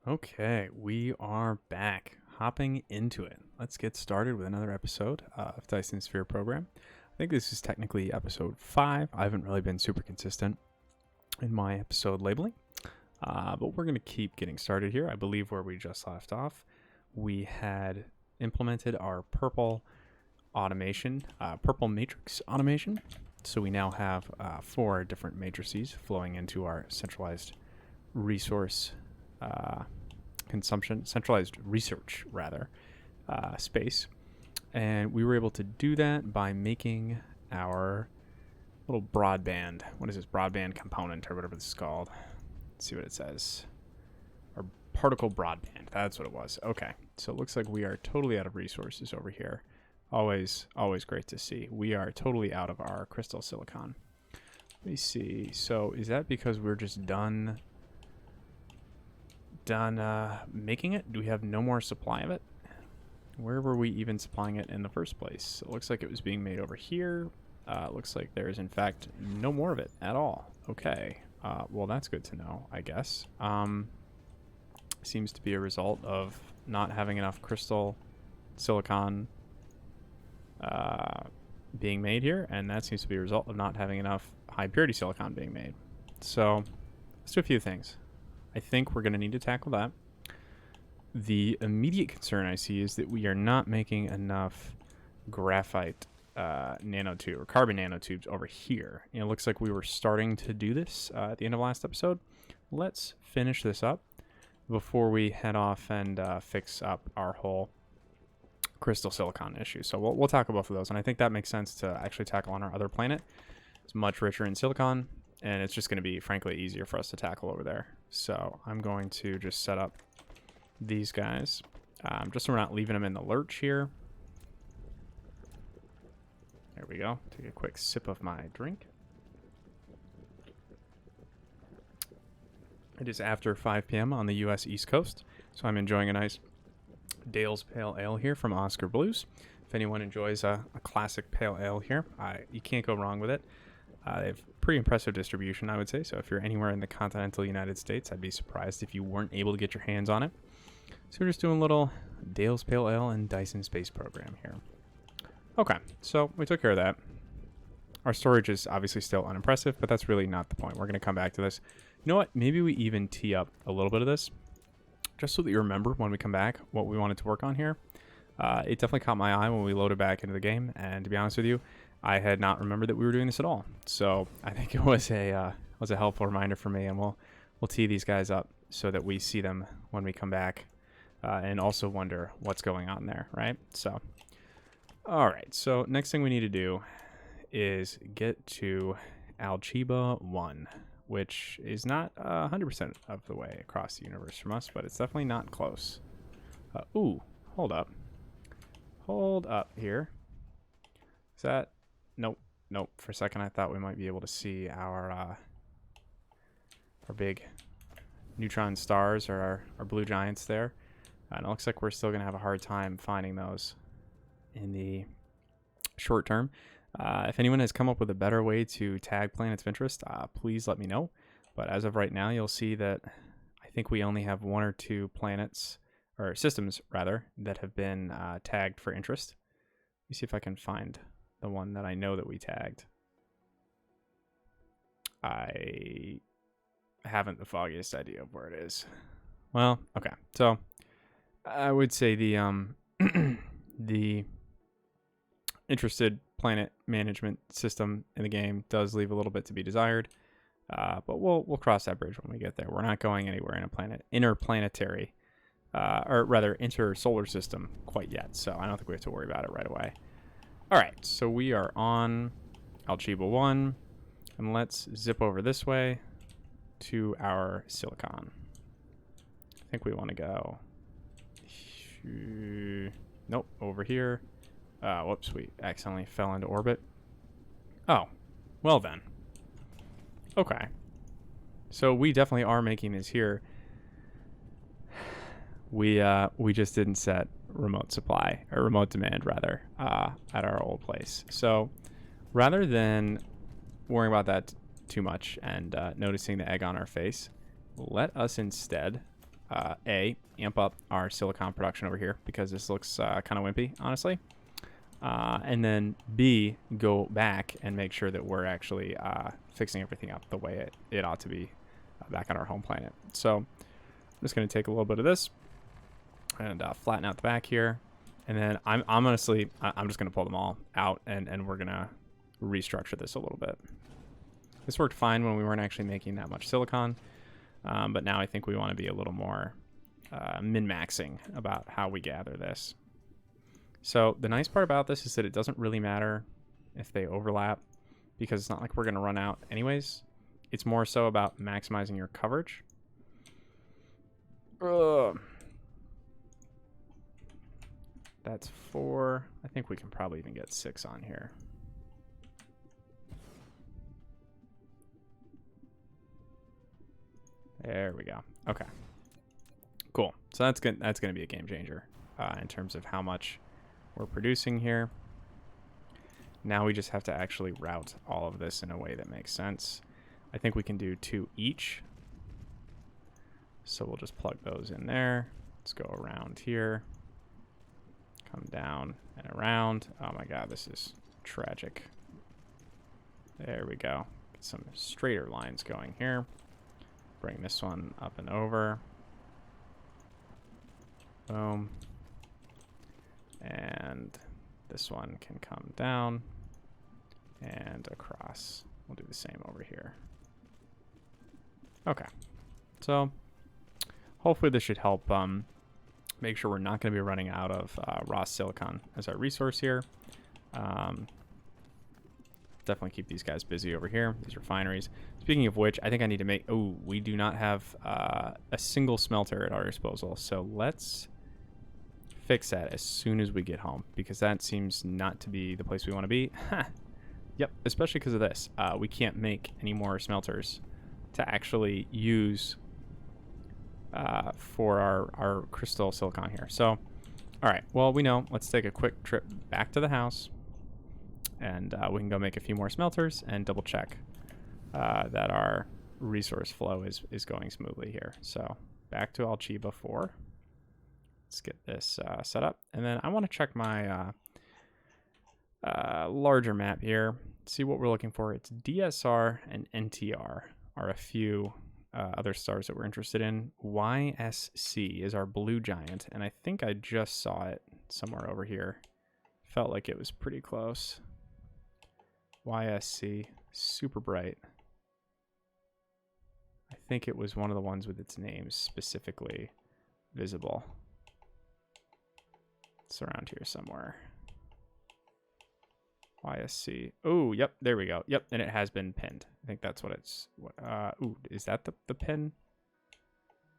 Okay, we are back, hopping into it. Let's get started with another episode of Dyson Sphere Program. I think this is technically episode 5. I haven't really been super consistent in my episode labeling, but we're going to keep getting started here. I believe where we just left off, we had implemented our purple automation, purple matrix automation. So we now have 4 different matrices flowing into our centralized resource consumption, centralized research rather, space. And we were able to do that by making our little broadband, what is this, broadband component or whatever this is called. Let's see what it says. Our particle broadband, that's what it was. Okay, so it looks like we are totally out of resources over here. Always great to see. We are totally out of our crystal silicon. Let me see. So is that because we're just done making it? Do we have no more supply of it? Where were we even supplying it in the first place? It looks like it was being made over here. It looks like there is in fact no more of it at all. Okay. Well, that's good to know, I guess. Seems to be a result of not having enough crystal silicon being made here, and that seems to be a result of not having enough high purity silicon being made. So let's do a few things. I think we're going to need to tackle that. The immediate concern I see is that we are not making enough graphite nanotube or carbon nanotubes over here. It looks like we were starting to do this at the end of last episode. Let's finish this up before we head off and fix up our whole crystal silicon issue. So we'll tackle both of those, and I think that makes sense to actually tackle on our other planet. It's much richer in silicon, and it's just going to be, frankly, easier for us to tackle over there. So I'm going to just set up these guys, just so we're not leaving them in the lurch here. There we go. Take a quick sip of my drink. It is after 5 p.m. on the U.S. East Coast, so I'm enjoying a nice Dale's Pale Ale here from Oscar Blues. If anyone enjoys a classic pale ale here, you can't go wrong with it. They have pretty impressive distribution, I would say. So if you're anywhere in the continental United States, I'd be surprised if you weren't able to get your hands on it. So we're just doing a little Dale's Pale Ale and Dyson Space Program here. Okay, so we took care of that. Our storage is obviously still unimpressive, but that's really not the point. We're going to come back to this. You know what? Maybe we even tee up a little bit of this, just so that you remember when we come back what we wanted to work on here. It definitely caught my eye when we loaded back into the game, and to be honest with you, I had not remembered that we were doing this at all. So I think it was a helpful reminder for me, and we'll tee these guys up so that we see them when we come back, and also wonder what's going on there, right? So, all right. So next thing we need to do is get to Algebra 1, which is not 100% of the way across the universe from us, but it's definitely not close. Ooh, hold up. Hold up here. Is that... Nope. For a second, I thought we might be able to see our big neutron stars or our blue giants there. And it looks like we're still going to have a hard time finding those in the short term. If anyone has come up with a better way to tag planets of interest, please let me know. But as of right now, you'll see that I think we only have 1 or 2 planets, or systems rather, that have been tagged for interest. Let me see if I can find the one that I know that we tagged. I haven't the foggiest idea of where it is. Well, okay. So I would say the the interested planet management system in the game does leave a little bit to be desired, but we'll cross that bridge when we get there. We're not going anywhere in a interplanetary, or rather intersolar system quite yet, so I don't think we have to worry about it right away. All right, so we are on Algebra 1, and let's zip over this way to our silicon. I think we want to go... Nope, over here. Whoops, we accidentally fell into orbit. Oh, well then. Okay. So we definitely are making this here. We just didn't set remote supply, or remote demand rather, at our old place. So rather than worrying about that too much and noticing the egg on our face, let us instead amp up our silicon production over here because this looks kind of wimpy, honestly. And then B, go back and make sure that we're actually fixing everything up the way it ought to be back on our home planet. So I'm just going to take a little bit of this and flatten out the back here. And then I'm honestly, I'm just going to pull them all out and we're going to restructure this a little bit. This worked fine when we weren't actually making that much silicon. But now I think we want to be a little more min-maxing about how we gather this. So the nice part about this is that it doesn't really matter if they overlap because it's not like we're going to run out anyways. It's more so about maximizing your coverage. That's 4. I think we can probably even get 6 on here. There we go. Okay. Cool. So that's good. That's going to be a game changer in terms of how much we're producing here. Now we just have to actually route all of this in a way that makes sense. I think we can do 2 each. So we'll just plug those in there. Let's go around here. Come down and around. Oh my god, this is tragic. There we go. Get some straighter lines going here. Bring this one up and over. Boom. And this one can come down and across. We'll do the same over here. Okay. So hopefully this should help make sure we're not going to be running out of raw silicon as our resource here. Definitely keep these guys busy over here, these refineries. Speaking of which, I think I need to make... Oh, we do not have a single smelter at our disposal. So let's fix that as soon as we get home, because that seems not to be the place we want to be. Yep, especially because of this. We can't make any more smelters to actually use for our crystal silicon here. So, all right, well, we know. Let's take a quick trip back to the house, and we can go make a few more smelters and double check that our resource flow is going smoothly here. So back to Alchiba 4. Let's get this set up. And then I want to check my larger map here, see what we're looking for. It's DSR and NTR are a few other stars that we're interested in. YSC is our blue giant, and I think I just saw it somewhere over here. Felt like it was pretty close. YSC, super bright. I think it was one of the ones with its name specifically visible. It's around here somewhere. YSC. Oh, yep, there we go. Yep, and it has been pinned. I think that's what it's... ooh, is that the pin?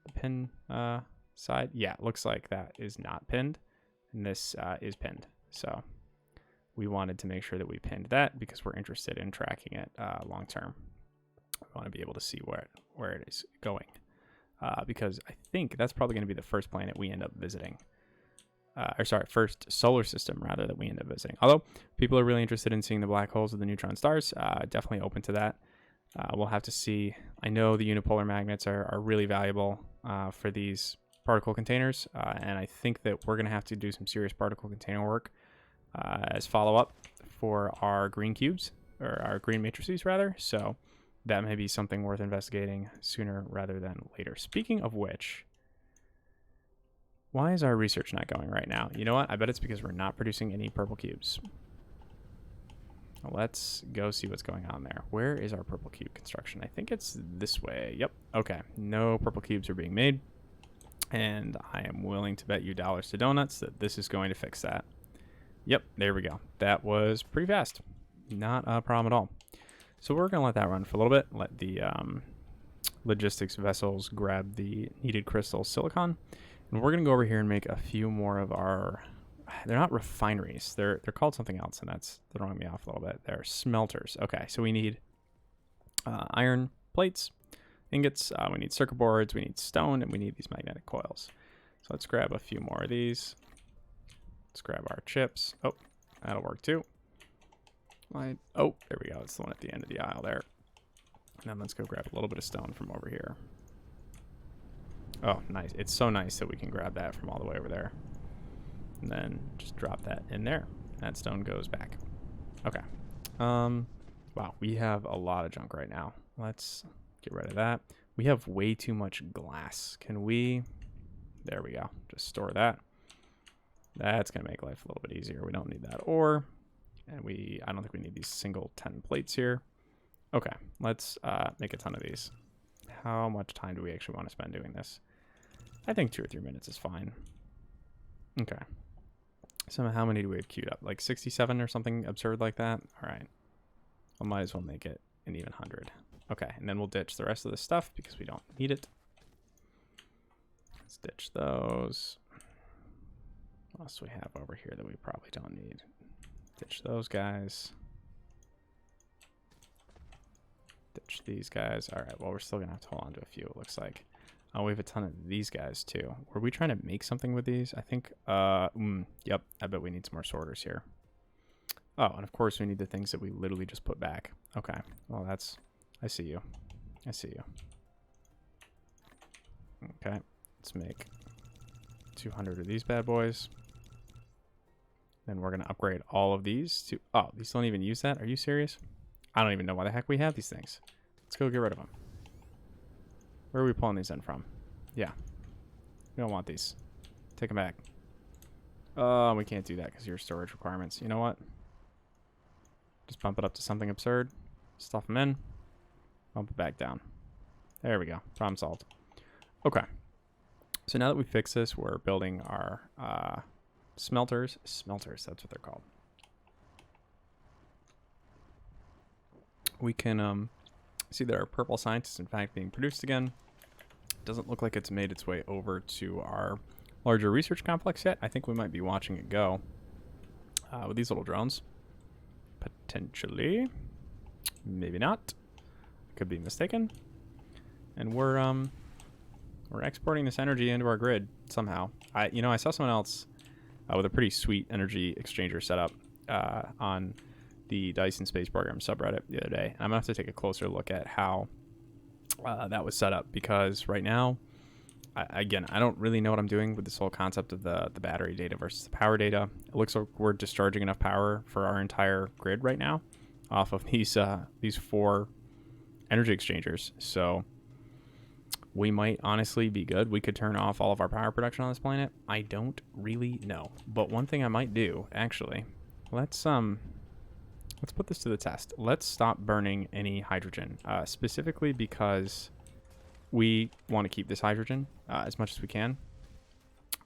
The pin side? Yeah, it looks like that is not pinned, and this is pinned. So we wanted to make sure that we pinned that because we're interested in tracking it long term. We want to be able to see where it is going because I think that's probably going to be the first planet we end up visiting. Or sorry, first solar system rather that we end up visiting. Although people are really interested in seeing the black holes of the neutron stars, definitely open to that. We'll have to see. I know the unipolar magnets are really valuable for these particle containers, and I think that we're going to have to do some serious particle container work as follow-up for our green cubes, or our green matrices rather. So that may be something worth investigating sooner rather than later. Speaking of which, why is our research not going right now? You know what? I bet it's because we're not producing any purple cubes. Let's go see what's going on there. Where is our purple cube construction? I think it's this way. Yep. Okay. No purple cubes are being made. And I am willing to bet you dollars to donuts that this is going to fix that. Yep. There we go. That was pretty fast. Not a problem at all. So we're going to let that run for a little bit. Let the logistics vessels grab the needed crystal silicon. And we're going to go over here and make a few more of our... They're not refineries. They're called something else, and that's throwing me off a little bit. They're smelters. Okay, so we need iron plates, ingots, we need circuit boards, we need stone, and we need these magnetic coils. So let's grab a few more of these. Let's grab our chips. Oh, that'll work too. Oh, there we go. It's the one at the end of the aisle there. And then let's go grab a little bit of stone from over here. Oh, nice. It's so nice that we can grab that from all the way over there. And then just drop that in there. That stone goes back. Okay. Wow, we have a lot of junk right now. Let's get rid of that. We have way too much glass. Can we... There we go. Just store that. That's going to make life a little bit easier. We don't need that ore. And I don't think we need these single 10 plates here. Okay, let's make a ton of these. How much time do we actually want to spend doing this? I think 2 or 3 minutes is fine. Okay. So how many do we have queued up? Like 67 or something absurd like that? All right. I might as well make it an even 100. Okay, and then we'll ditch the rest of this stuff because we don't need it. Let's ditch those. What else do we have over here that we probably don't need? Ditch those guys. Ditch these guys. All right, well, we're still going to have to hold on to a few, it looks like. Oh, we have a ton of these guys, too. Were we trying to make something with these? I think, yep, I bet we need some more sorters here. Oh, and of course we need the things that we literally just put back. Okay, well, that's, I see you. I see you. Okay, let's make 200 of these bad boys. Then we're going to upgrade all of these to, oh, these don't even use that? Are you serious? I don't even know why the heck we have these things. Let's go get rid of them. Where are we pulling these in from? Yeah. We don't want these. Take them back. Oh, we can't do that because of your storage requirements. You know what? Just bump it up to something absurd. Stuff them in. Bump it back down. There we go. Problem solved. Okay. So now that we fix this, we're building our smelters. Smelters, that's what they're called. We can see that our purple science is in fact being produced again. Doesn't look like it's made its way over to our larger research complex yet. I think we might be watching it go with these little drones. Potentially. Maybe not. Could be mistaken. And we're exporting this energy into our grid somehow. I saw someone else with a pretty sweet energy exchanger setup on the Dyson Sphere Program subreddit the other day. And I'm going to have to take a closer look at how that was set up, because right now, I don't really know what I'm doing with this whole concept of the battery data versus the power data. It looks like we're discharging enough power for our entire grid right now off of these 4 energy exchangers. So we might honestly be good. We could turn off all of our power production on this planet. I don't really know. But one thing I might do, actually, let's put this to the test. Let's stop burning any hydrogen, specifically because we want to keep this hydrogen as much as we can.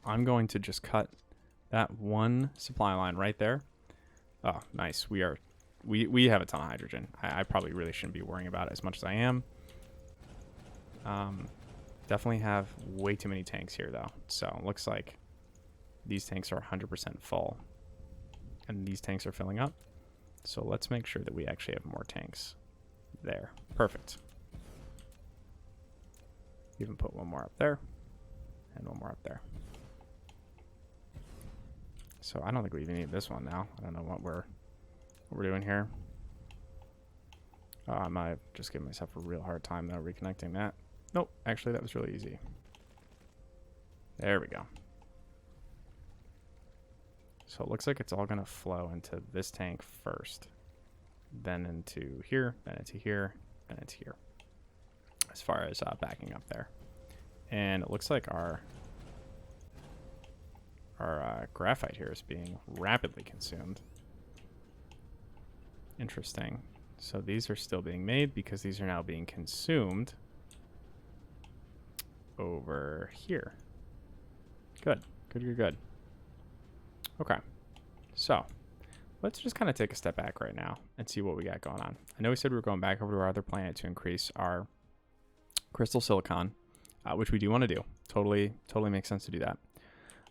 I'm going to just cut that one supply line right there. Oh, nice. We have a ton of hydrogen. I probably really shouldn't be worrying about it as much as I am. Definitely have way too many tanks here, though. So it looks like these tanks are 100% full. And these tanks are filling up. So let's make sure that we actually have more tanks there. Perfect. Even put one more up there. And one more up there. So I don't think we even need this one now. I don't know what we're doing here. I might have just given myself a real hard time, though, reconnecting that. Nope, actually that was really easy. There we go. So it looks like it's all going to flow into this tank first. Then into here, then into here, then into here. As far as backing up there. And it looks like our graphite here is being rapidly consumed. Interesting. So these are still being made because these are now being consumed over here. Good. Good. Okay. So let's just kind of take a step back right now and see what we got going on. I know we said we were going back over to our other planet to increase our crystal silicon, which we do want to do. Totally makes sense to do that.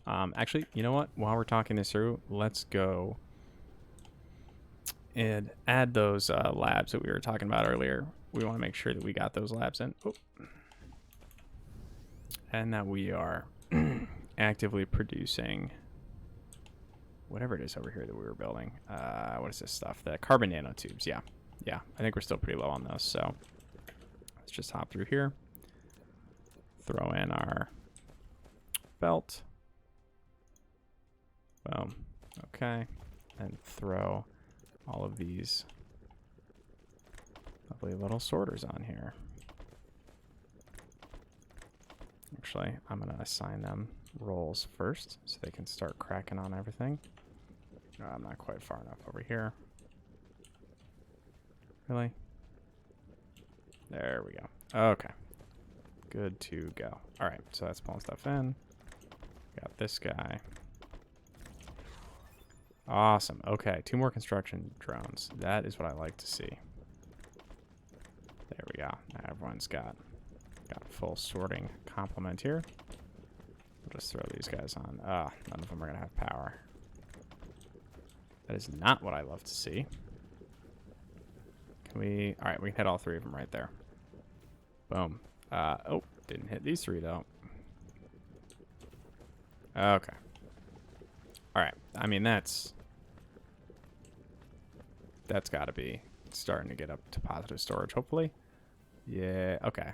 Actually, you know what? While we're talking this through, let's go and add those labs that we were talking about earlier. We want to make sure that we got those labs in. Oh. And that we are actively producing whatever it is over here that we were building. What is this stuff? The carbon nanotubes. Yeah. I think we're still pretty low on those. So let's just hop through here. throw in our belt. Boom. Okay. And throw all of these lovely little sorters on here. Actually, I'm going to assign them roles first so they can start cracking on everything. Oh, I'm not quite far enough over here. Really? There we go. Okay. Good to go. All right, so that's pulling stuff in. Got this guy. Awesome. Okay, 2 more construction drones. That is what I like to see. There we go. Now everyone's got a full sorting complement here. We'll just throw these guys on. None of them are going to have power. That is not what I love to see. Can we... All right, we can hit all 3 of them right there. Boom. Oh, didn't hit these 3, though. Okay. All right. I mean, that's got to be starting to get up to positive storage, hopefully. Yeah, okay.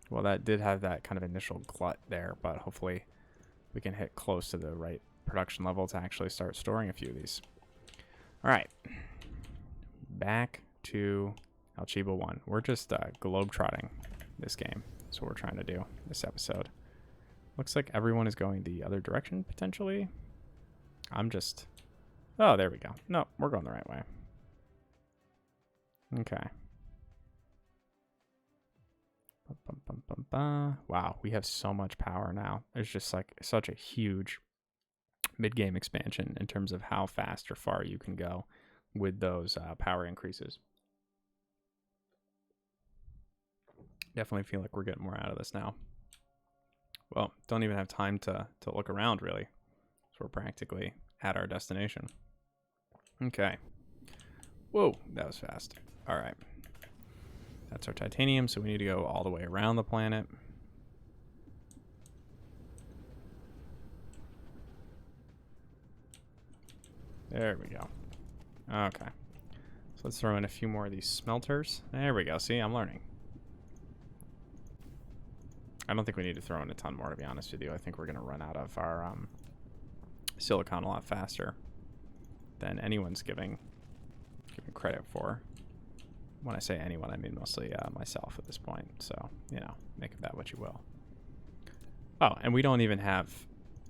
Well, that did have that kind of initial glut there, but hopefully we can hit close to the right production level to actually start storing a few of these. All right. Back to Alchiba 1. We're just globetrotting this game. That's what we're trying to do this episode. Looks like everyone is going the other direction, potentially. I'm just... Oh, there we go. No, we're going the right way. Okay. Wow, we have so much power now. There's just like such a huge mid-game expansion in terms of how fast or far you can go with those power increases. Definitely feel like we're getting more out of this now. Well, don't even have time to look around, really. So we're practically at our destination. Okay. Whoa, that was fast. All right. That's our titanium, so we need to go all the way around the planet. There we go. Okay. So let's throw in a few more of these smelters. There we go. See, I'm learning. I don't think we need to throw in a ton more, to be honest with you. I think we're going to run out of our silicon a lot faster than anyone's giving credit for. When I say anyone, I mean mostly myself at this point. So, you know, make of that what you will. Oh, and we don't even have...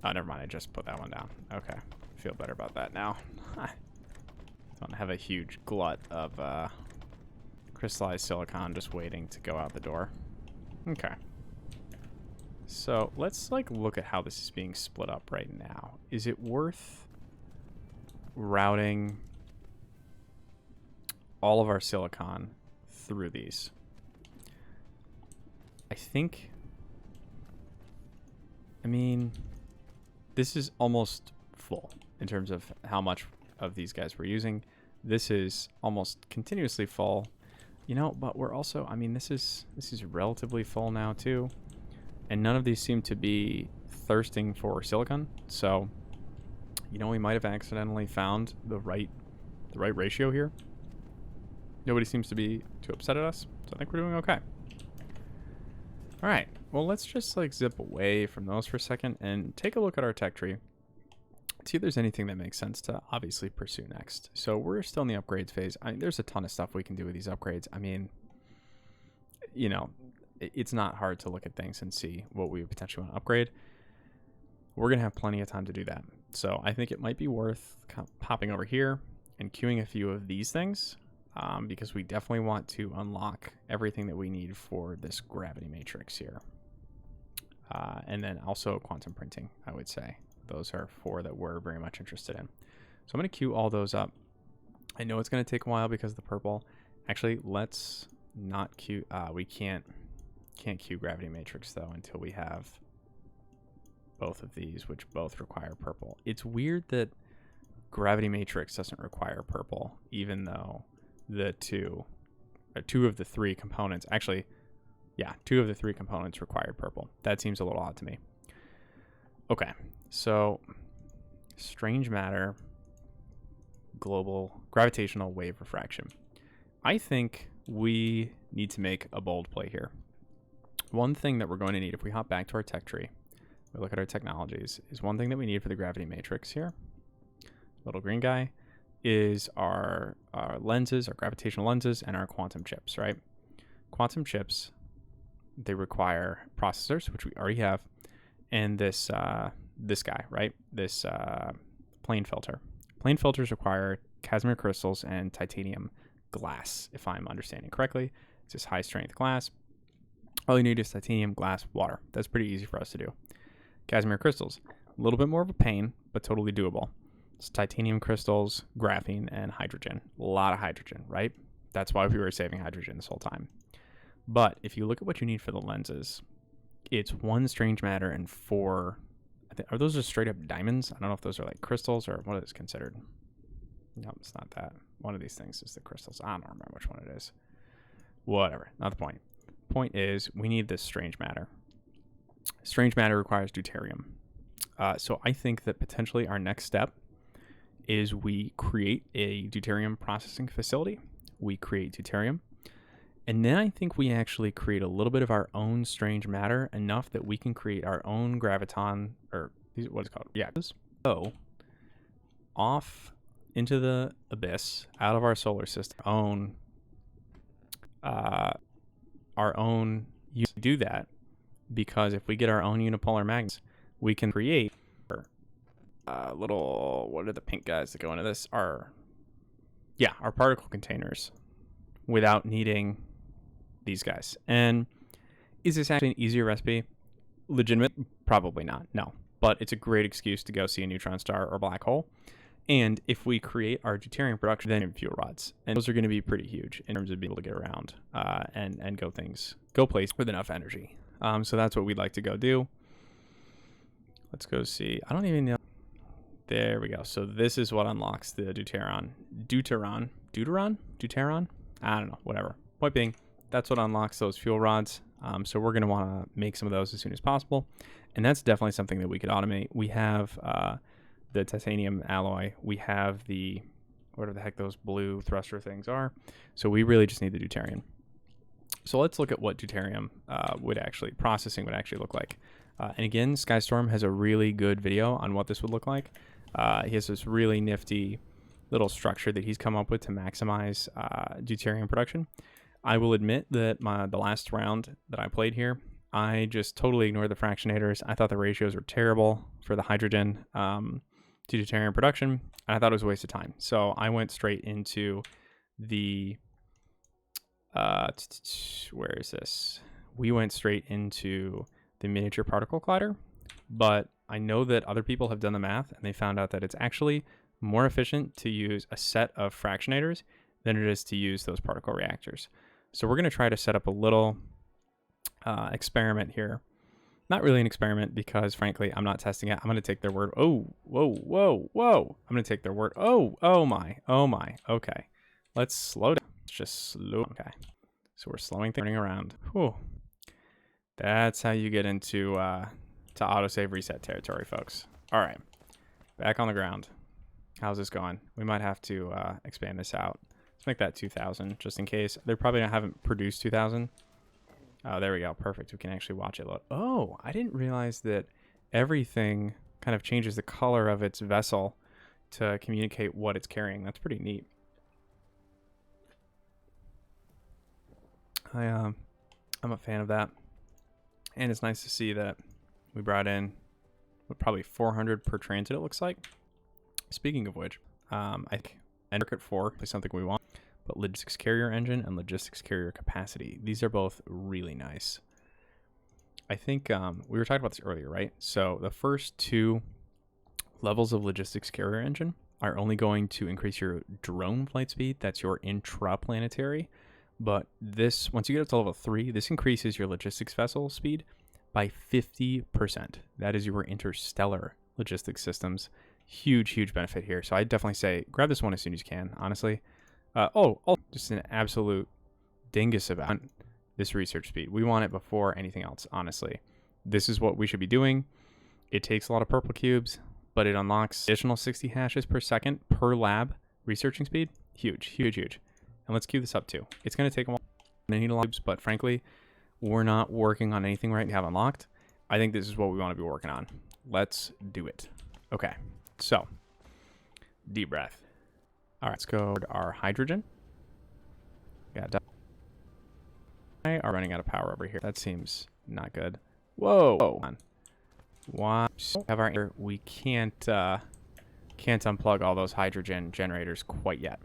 Oh, never mind. I just put that one down. Okay. I feel better about that now. Don't have a huge glut of crystallized silicon just waiting to go out the door. Okay. So let's like look at how this is being split up right now. Is it worth routing all of our silicon through these? I mean, this is almost full in terms of how much of these guys we're using. This is almost continuously full, you know, but we're also, I mean, this is relatively full now too. And none of these seem to be thirsting for silicon. So, you know, we might have accidentally found the right ratio here. Nobody seems to be too upset at us. So I think we're doing okay. All right. Well, let's just like zip away from those for a second and take a look at our tech tree. See if there's anything that makes sense to obviously pursue next. So we're still in the upgrades phase. I mean, there's a ton of stuff we can do with these upgrades. I mean, you know, it's not hard to look at things and see what we potentially want to upgrade. We're going to have plenty of time to do that. So I think it might be worth popping over here and queuing a few of these things because we definitely want to unlock everything that we need for this gravity matrix here. And then also quantum printing, I would say. Those are 4 that we're very much interested in. So I'm going to queue all those up. I know it's going to take a while because of the purple. Actually, let's not queue. We can't queue gravity matrix though until we have both of these, which both require purple. It's weird that gravity matrix doesn't require purple, even though the two of the 3 components, actually, yeah, 2 of the 3 components required purple. That seems a little odd to me. Okay, so strange matter, global gravitational wave refraction. I think we need to make a bold play here. one thing that we're going to need if we hop back to our tech tree, we look at our technologies, is one thing that we need for the gravity matrix here, little green guy, is our lenses, our gravitational lenses, and our quantum chips, right? Quantum chips, they require processors, which we already have, and this guy, right? This plane filter. Plane filters require Casimir crystals and titanium glass, if I'm understanding correctly. It's this high strength glass. All you need is titanium, glass, water. That's pretty easy for us to do. Casimir crystals, a little bit more of a pain, but totally doable. It's titanium crystals, graphene, and hydrogen. A lot of hydrogen, right? That's why we were saving hydrogen this whole time. But if you look at what you need for the lenses, it's 1 strange matter and 4. Are those just straight up diamonds? I don't know if those are like crystals or what is considered. No, it's not that. One of these things is the crystals. I don't remember which one it is. Whatever. Not the point. Point is, we need this strange matter. Strange matter requires deuterium. So I think that potentially our next step is we create a deuterium processing facility. We create deuterium. And then I think we actually create a little bit of our own strange matter, enough that we can create our own graviton, or what is it called? Yeah. Go off into the abyss, out of our solar system, our own, do that, because if we get our own unipolar magnets, we can create little, what are the pink guys that go into this? Our particle containers without needing these guys. And is this actually an easier recipe? Legitimate? Probably not. No. But it's a great excuse to go see a neutron star or black hole. And if we create our deuterium production, then in fuel rods, and those are going to be pretty huge in terms of being able to get around and go places with enough energy. So that's what we'd like to go do. Let's go see. I don't even know. There we go. So this is what unlocks the deuteron. I don't know. Whatever. Point being, that's what unlocks those fuel rods. So we're going to want to make some of those as soon as possible. And that's definitely something that we could automate. We have the titanium alloy. We have the, whatever the heck those blue thruster things are. So we really just need the deuterium. So let's look at what deuterium processing would actually look like. And again, Skystorm has a really good video on what this would look like. He has this really nifty little structure that he's come up with to maximize deuterium production. I will admit that the last round that I played here, I just totally ignored the fractionators. I thought the ratios were terrible for the hydrogen to deuterium production. I thought it was a waste of time. So I went straight into the, where is this? We went straight into the miniature particle collider, but I know that other people have done the math and they found out that it's actually more efficient to use a set of fractionators than it is to use those particle reactors. So we're going to try to set up a little experiment here. Not really an experiment because, frankly, I'm not testing it. I'm going to take their word. Oh, whoa. I'm going to take their word. Oh my. Okay. Let's slow down. Let's just slow. Okay. So we're slowing things around. Whew. That's how you get into to autosave reset territory, folks. All right. Back on the ground. How's this going? We might have to expand this out. Let's make that 2,000 just in case. They probably haven't produced 2,000. Oh, there we go. Perfect. We can actually watch it load. Oh, I didn't realize that everything kind of changes the color of its vessel to communicate what it's carrying. That's pretty neat. I'm a fan of that. And it's nice to see that we brought in probably 400 per transit, it looks like. Speaking of which, I think Circuit 4 is something we want. But logistics carrier engine and logistics carrier capacity, these are both really nice. I think we were talking about this earlier, right? So the first 2 levels of logistics carrier engine are only going to increase your drone flight speed. That's your intraplanetary. But this, once you get up to level 3, this increases your logistics vessel speed by 50%. That is your interstellar logistics systems. Huge benefit here. So I definitely say grab this one as soon as you can, honestly. Just an absolute dingus about this research speed. We want it before anything else, honestly. This is what we should be doing. It takes a lot of purple cubes, but it unlocks additional 60 hashes per second per lab researching speed. Huge. And let's queue this up too. It's going to take a while. I need a lot of cubes, but frankly, we're not working on anything right now unlocked. I think this is what we want to be working on. Let's do it. Okay, so deep breath. All right, let's go to our hydrogen. Yeah, I are running out of power over here. That seems not good. Whoa! Hold on. Why have our we can't unplug all those hydrogen generators quite yet.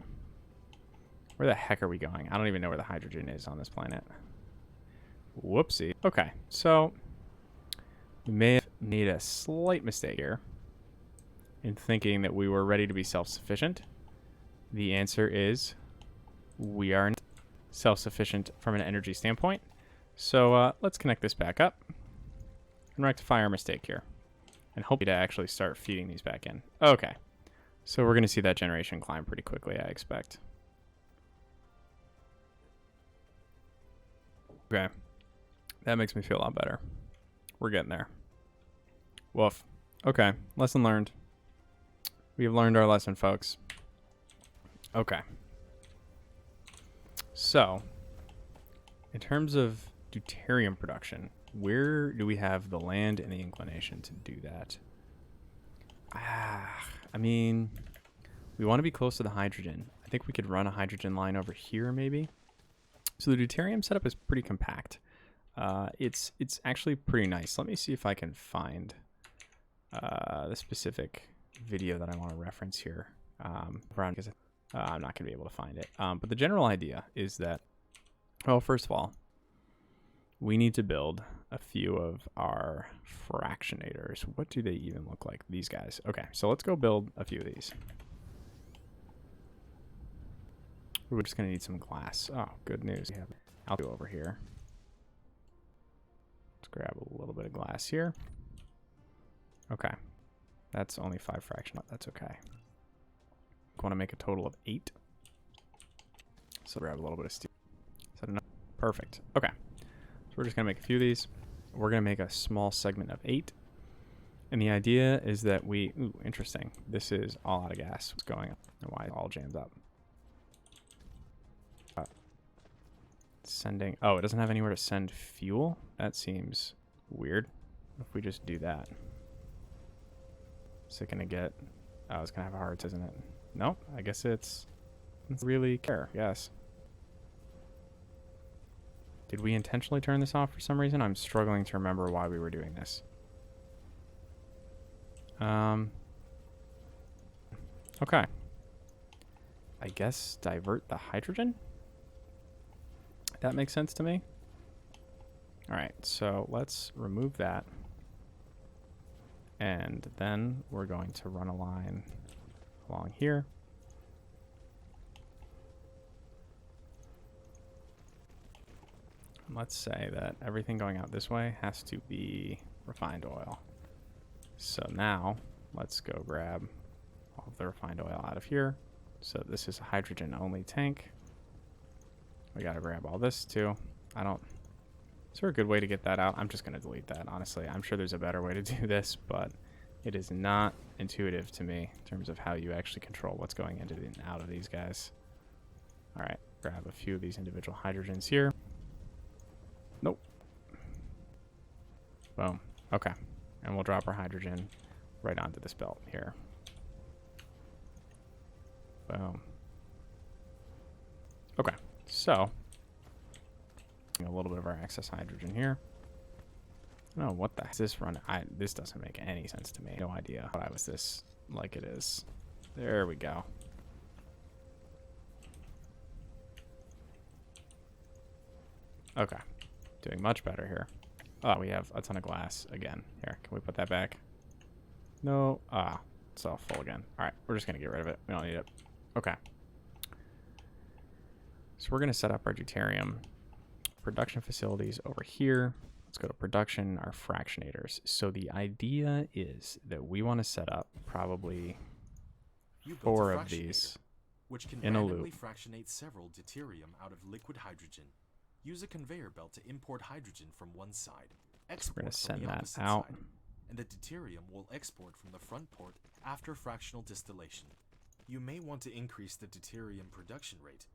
Where the heck are we going? I don't even know where the hydrogen is on this planet. Whoopsie. Okay, so we may have made a slight mistake here in thinking that we were ready to be self-sufficient. The answer is we aren't self-sufficient from an energy standpoint. So let's connect this back up and rectify our mistake here. And hope to actually start feeding these back in. Okay. So we're going to see that generation climb pretty quickly, I expect. Okay. That makes me feel a lot better. We're getting there. Woof. Okay. Lesson learned. We've learned our lesson, folks. Okay. So, in terms of deuterium production, where do we have the land and the inclination to do that? I mean, we want to be close to the hydrogen. I think we could run a hydrogen line over here, maybe. So the deuterium setup is pretty compact. It's actually pretty nice. Let me see if I can find the specific video that I want to reference here. Because I'm not going to be able to find it. But the general idea is that, well, first of all, we need to build a few of our fractionators. What do they even look like? These guys. Okay, so let's go build a few of these. We're just going to need some glass. Oh, good news. We have I'll do over here. Let's grab a little bit of glass here. Okay. That's only 5 fractions. That's okay. I want to make a total of 8. So grab a little bit of steel. Is that enough? Perfect. Okay. So we're just going to make a few of these. We're going to make a small segment of 8. And the idea is that we... Ooh, interesting. This is all out of gas. What's going on? And why it all jams up? Sending... Oh, it doesn't have anywhere to send fuel? That seems weird. If we just do that. Is it going to get... Oh, it's going to have hearts, isn't it? Nope. I guess it's... Let's really care. Yes. Did we intentionally turn this off for some reason? I'm struggling to remember why we were doing this. Okay. I guess divert the hydrogen? That makes sense to me. All right, so let's remove that. And then we're going to run a line along here. Let's say that everything going out this way has to be refined oil. So now let's go grab all of the refined oil out of here. So this is a hydrogen only tank. We got to grab all this too. Is there a good way to get that out? I'm just going to delete that, honestly. I'm sure there's a better way to do this, but it is not intuitive to me in terms of how you actually control what's going into and out of these guys. All right, grab a few of these individual hydrogens here. Nope. Boom. Okay. And we'll drop our hydrogen right onto this belt here. Boom. Okay. So, a little bit of our excess hydrogen here. Oh, what the heck is this run? This doesn't make any sense to me. No idea why was this like it is. There we go. Okay. Doing much better here. Oh, we have a ton of glass again. Here, can we put that back? No. Ah, it's all full again. All right, we're just going to get rid of it. We don't need it. Okay. So we're going to set up our deuterium production facilities over here. Let's go to production, our fractionators. So the idea is that we want to set up probably 4 of these which can in a randomly loop. fractionate several deuterium out of liquid hydrogen. Use a conveyor belt to import hydrogen from one side, export We're going to from send the that opposite out. side, and the deuterium will export from the front port after fractional distillation. You may want to increase the deuterium production rate.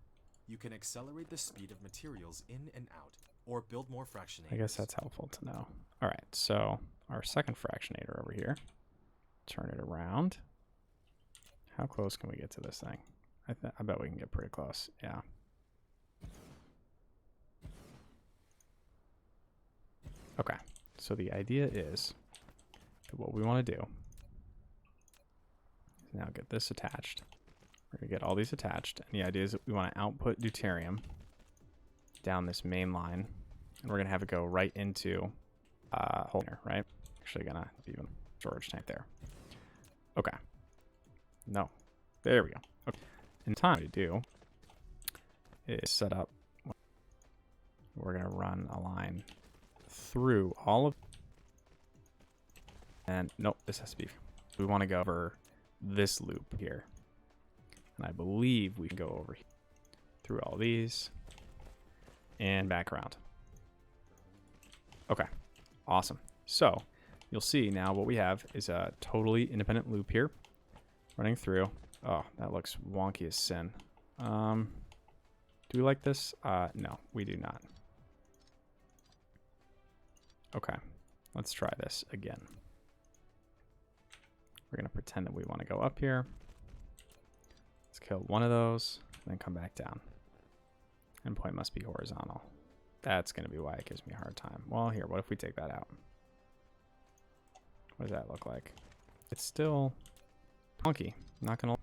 You can accelerate the speed of materials in and out, or build more fractionators. I guess that's helpful to know. All right, so our second fractionator over here. Turn it around. How close can we get to this thing? I bet we can get pretty close. Yeah. Okay, so the idea is that what we want to do is now get this attached. We're going to get all these attached, and the idea is that we want to output deuterium down this main line, and we're going to have it go right into holder, right? Actually going to even storage tank there. Okay. No. There we go. Okay. And time to do is set up. We're going to run a line through all of, and nope, this has to be, we want to go over this loop here, and I believe we can go over here through all these and back around. Okay, awesome. So you'll see now what we have is a totally independent loop here running through. Oh, that looks wonky as sin. Do we like this? No, we do not. Okay, let's try this again. We're going to pretend that we want to go up here. Let's kill one of those, and then come back down. Endpoint must be horizontal. That's going to be why it gives me a hard time. Well, here, what if we take that out? What does that look like? It's still funky. I'm not going to...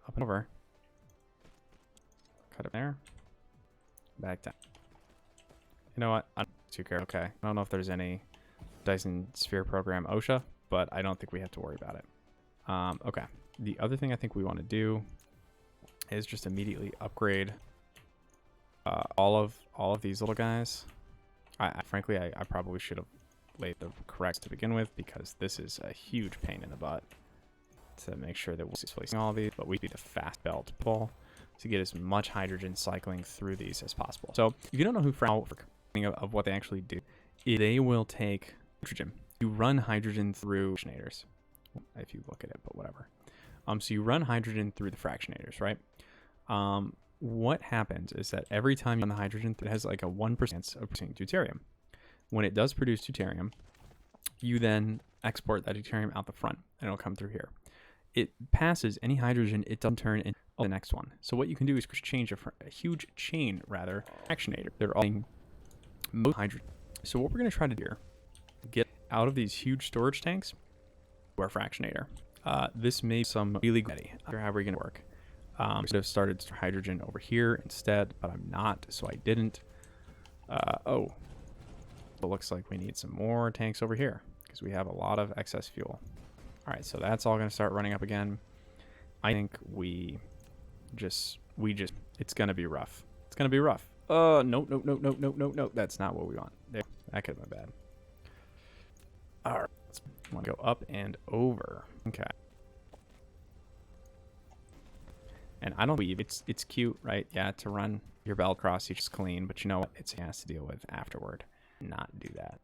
Up and over. Cut it there. Back down. You know what? I'm too careful. Okay. I don't know if there's any Dyson Sphere Program OSHA, but I don't think we have to worry about it. Okay. The other thing I think we want to do is just immediately upgrade all of these little guys. Frankly, I probably should have laid the corrects to begin with, because this is a huge pain in the butt to make sure that we're placing all of these, but we need a fast belt pull to get as much hydrogen cycling through these as possible. So if you don't know who of what they actually do, they will take hydrogen. You run hydrogen through fractionators, if you look at it, but whatever. So you run hydrogen through the fractionators, right? What happens is that every time you run the hydrogen, it has like a 1% of producing deuterium. When it does produce deuterium, you then export that deuterium out the front, and it'll come through here. It passes any hydrogen it doesn't turn into the next one. So what you can do is change a huge chain, rather, fractionator. They're all most hydrogen. So what we're going to try to do here, get out of these huge storage tanks to our fractionator. This may be some really good. How are we going to work? I should have started hydrogen over here instead, but I'm not, so I didn't. Oh, it looks like we need some more tanks over here because we have a lot of excess fuel. All right, so that's all going to start running up again. I think it's going to be rough. It's going to be rough. No. That's not what we want. There, that could have been bad. All right, let's want to go up and over. Okay. And I don't believe it's cute, right? Yeah, to run your belt across each clean, but you know what? It has to deal with afterward. Not do that.